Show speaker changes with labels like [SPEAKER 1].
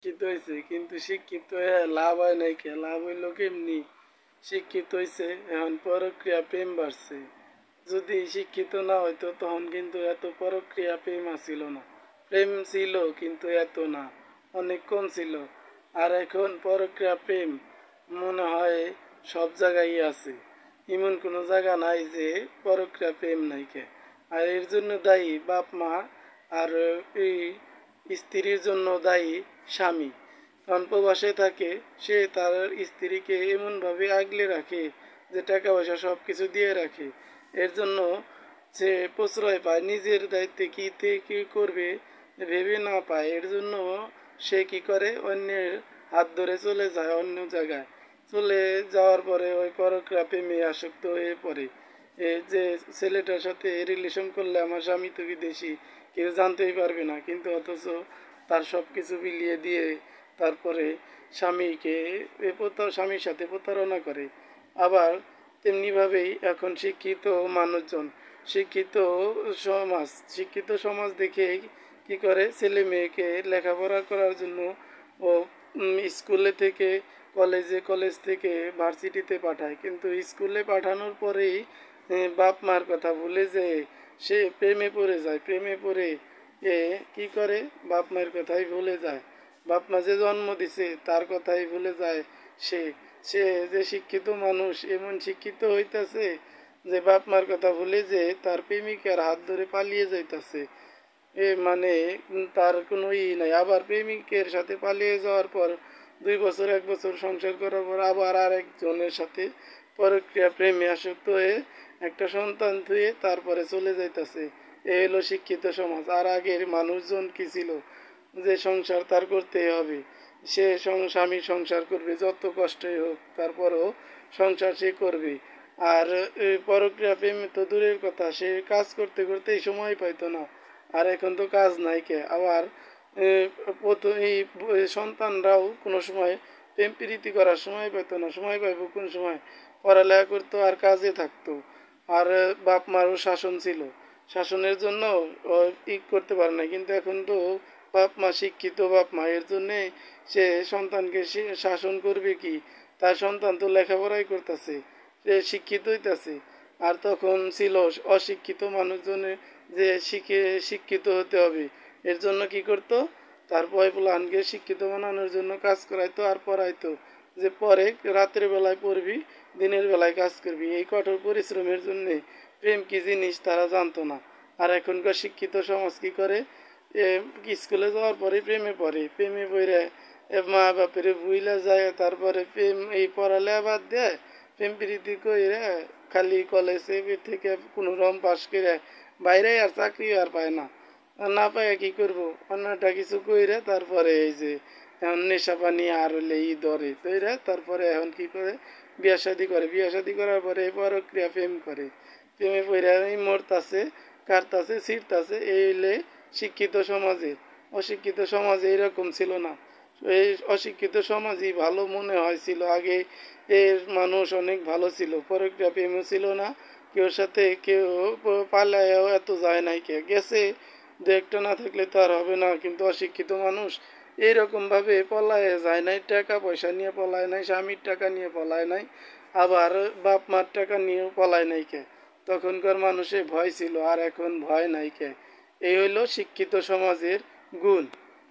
[SPEAKER 1] শিক্ষিত হয়েছে কিন্তু শিক্ষিত হয়ে লাভ হয় নাই কে? লাভ হইলো কেমনি? শিক্ষিত হয়েছে এখন পরক্রিয়া প্রেম বাড়ছে। যদি শিক্ষিত না হইতো তখন কিন্তু এত পরক্রিয়া প্রেম আসিল না। প্রেম ছিল কিন্তু এত না, অনেক কম ছিল। আর এখন পরক্রিয়া প্রেম মনে হয় সব জায়গায় আছে। এমন কোনো জায়গা নাই যে পরক্রিয়া প্রেম নাই কে। আর এর জন্য দায়ী বাপ মা, আর এই স্ত্রীর জন্য দায়ী স্বামী। কারণ প্রবাসে থাকে, সে তার স্ত্রীকে এমনভাবে আগলে রাখে যে টাকা পয়সা সব কিছু দিয়ে রাখে। এর জন্য সে প্রশ্রয় পায়, নিজের দায়িত্বে কি করবে ভেবে না পায়। এর জন্য সে কি করে, অন্যের হাত ধরে চলে যায় অন্য জায়গায়। চলে যাওয়ার পরে ওই পরকীয়া প্রেমে আসক্ত হয়ে পড়ে। যে ছেলেটার সাথে রিলেশন করলে আমার স্বামী তো বিদেশি, কেউ জানতেই পারবে না, কিন্তু অথচ তার সব কিছু বিলিয়ে দিয়ে তারপরে স্বামীকে স্বামীর সাথে প্রতারণা করে। আবার তেমনিভাবেই এখন শিক্ষিত মানুষজন, শিক্ষিত শিক্ষিত সমাজ দেখে কি করে, ছেলে মেয়েকে লেখাপড়া করার জন্য ও স্কুলে থেকে কলেজে, কলেজ থেকে ভার্সিটিতে পাঠায়। কিন্তু স্কুলে পাঠানোর পরেই বাপ মার কথা ভুলে যে সে প্রেমে পড়ে যায়। প্রেমে পড়ে এ কি করে, বাপ মায়ের কথাই ভুলে যায়। বাপ মা যে জন্ম দিছে তার কথাই ভুলে যায়। সে সে যে শিক্ষিত মানুষ, এমন শিক্ষিত হইতাছে যে বাপ মার কথা ভুলে যে তার প্রেমিকার হাত ধরে পালিয়ে যাইতাছে। মানে তার কোনো নাই। আবার প্রেমিকের সাথে পালিয়ে যাওয়ার পর 2 বছর 1 বছর সংসার করার পর আবার আরেকজনের সাথে পরক্রিয়া প্রেমে আসক্ত হয়ে একটা সন্তান থুয়ে তারপরে চলে যাইতাছে। এ হলো শিক্ষিত সমাজ। আর আগের মানুষজন কি ছিল, যে সংসার তার করতে হবে, সে স্বামীর সংসার করবে, যত কষ্টই হোক তারপরও সংসার সে করবে। আর পরক্রিয়া প্রেম তো দূরের কথা, সে কাজ করতে করতেই সময় পাইতো না। আর এখন তো কাজ নাই কে। আবার এই সন্তানরাও কোনো সময় প্রেম প্রীতি করার সময় পেতো না। সময় পাইব কোন সময়? পড়ালেখা করতো আর কাজে থাকতো। আর বাপ মারও শাসন ছিল, শাসনের জন্য করতে পারে না। কিন্তু এখন তো বাপ মা শিক্ষিত, বাপ মা, এর জন্যে সে সন্তানকে শাসন করবে কি? তার সন্তান তো লেখাপড়াই করতেছে, সে শিক্ষিত হইতাছে। আর তখন ছিল অশিক্ষিত মানুষজনে যে শিক্ষিত হতে হবে, এর জন্য কি করতো, তার পয়পুলানকে শিক্ষিত বানানোর জন্য কাজ করাইতো আর পড়াইতো, যে পরে রাতের বেলায় পড়বি, দিনের বেলায় কাজ করবি। এই কঠোর পরিশ্রমের জন্য প্রেম কি জিনিস তারা জানতো না। আর এখনকার শিক্ষিত সমাজ কি করে, স্কুলে যাওয়ার পরে প্রেমে পড়ে, প্রেমে পড়ে মা বাপের ভুইলা যায়, তারপরে প্রেম এই পড়ালেখা বাদ দেয়, প্রেম প্রীতি কইরা খালি কলেজে থেকে কোনো রকম পাশ করে বাইরে আর চাকরি আর পায় না। আর না পায় কি করব, অন্যটা কিছু কইরা তারপরে এই যে এখন নেশা পানি আর হলে ধরে তৈরা, তারপরে এখন কি করে, বিয়া শাদি করে। বিয়া শাদি করার পরে পরক্রিয়া প্রেম করে। প্রেমে পইরা এই মরতাছে, কাটতাছে, ছিঁড়তাছে। এই হইলে শিক্ষিত সমাজের। অশিক্ষিত সমাজে এরকম ছিল না। এই অশিক্ষিত সমাজই ভালো মনে হয়েছিল আগে। এর মানুষ অনেক ভালো ছিল, পরক্রিয়া প্রেমও ছিল না, কেউ সাথে কেউ পালায়ও এত যায় নাই, কে গেছে দু একটা, না থাকলে তো আর হবে না। কিন্তু অশিক্ষিত মানুষ এইরকমভাবে পলায়ে যায় নাই, টাকা পয়সা নিয়ে পলায় নাই, স্বামীর টাকা নিয়ে পলায় নাই, আবার বাপ মার টাকা নিয়েও পলায় নাই কে। তখনকার মানুষে ভয় ছিল, আর এখন ভয় নাই কে। এই হইল শিক্ষিত সমাজের গুণ।